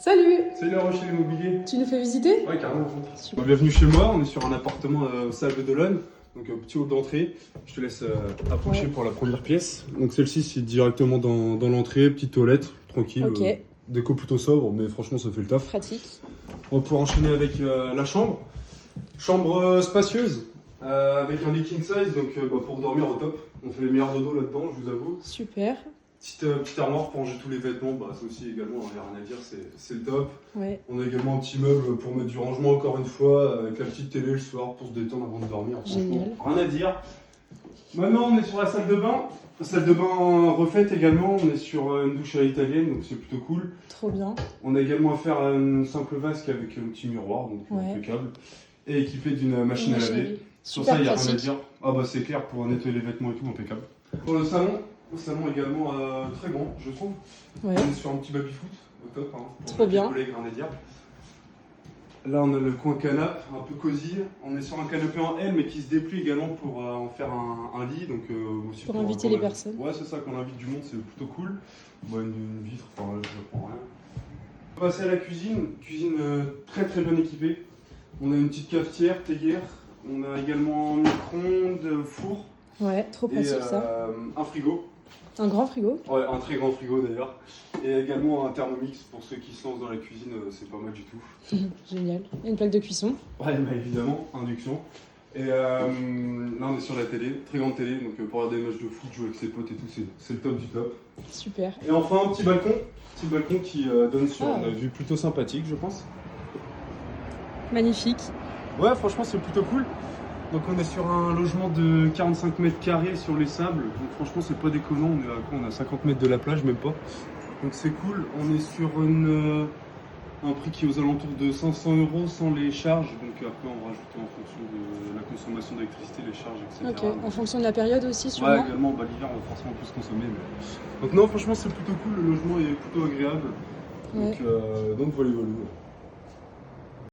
Salut! Salut La Rochelle Immobilier. Tu nous fais visiter? Ouais, carrément. Super. Bienvenue chez moi, on est sur un appartement salle de Dolonne, donc un petit hall d'entrée. Je te laisse approcher pour la première pièce. Donc celle-ci c'est directement dans l'entrée, petite toilette, tranquille. Ok. Déco plutôt sobre, mais franchement ça fait le taf. Pratique. On va pouvoir enchaîner avec la chambre. Chambre spacieuse, avec un lit king size, donc pour dormir au top. On fait les meilleurs dodos là-dedans, je vous avoue. Super. Petite armoire pour ranger tous les vêtements, ça aussi également, il n'y a rien à dire, c'est le top. Ouais. On a également un petit meuble pour mettre du rangement encore une fois, avec la petite télé le soir pour se détendre avant de dormir. Génial. Rien à dire. Maintenant on est sur la salle de bain. La salle de bain refaite également, on est sur une douche à l'italienne, donc c'est plutôt cool. Trop bien. On a également affaire à une simple vasque avec un petit miroir, donc impeccable. Et équipé d'une machine à laver. Sur Super ça, il n'y a rien à pratique. dire. Ah bah c'est clair, pour nettoyer les vêtements et tout, impeccable. Pour le salon également très grand, je trouve. Ouais. On est sur un petit baby-foot, au top. Hein, pour Trop les bien. collègues, rien à dire. Là, on a le coin canapé, un peu cosy. On est sur un canapé en L, mais qui se déplie également pour en faire un lit. Donc, aussi Pour inviter les qu'on personnes. Ouais, c'est ça, quand on invite du monde, c'est plutôt cool. Bon, une vitre, enfin, là, je prends rien. On va passer à la cuisine. Cuisine très très bien équipée. On a une petite cafetière, théière. On a également un micro-ondes, four. Ouais, trop Et pratique ça. un frigo. Un grand frigo. Ouais, un très grand frigo d'ailleurs. Et également un Thermomix pour ceux qui se lancent dans la cuisine, c'est pas mal du tout. Génial. Et une plaque de cuisson. Ouais, bah évidemment, induction. Et là, on est sur la télé, très grande télé, donc pour regarder des matchs de foot, jouer avec ses potes et tout, c'est le top du top. Super. Et enfin, un petit balcon qui donne sur Ah. une vue plutôt sympathique, je pense. Magnifique. Ouais, franchement, c'est plutôt cool. Donc on est sur un logement de 45 mètres carrés sur les sables, donc franchement c'est pas déconnant, on est à quoi? On a 50 mètres de la plage, même pas. Donc c'est cool, on est sur un prix qui est aux alentours de 500 € sans les charges, donc après on va rajouter en fonction de la consommation d'électricité, les charges, etc. Ok. En fonction de la période aussi, Ouais, sûrement. également, l'hiver on va forcément plus consommer. Donc non, franchement c'est plutôt cool, le logement est plutôt agréable. Ouais. Donc voilà.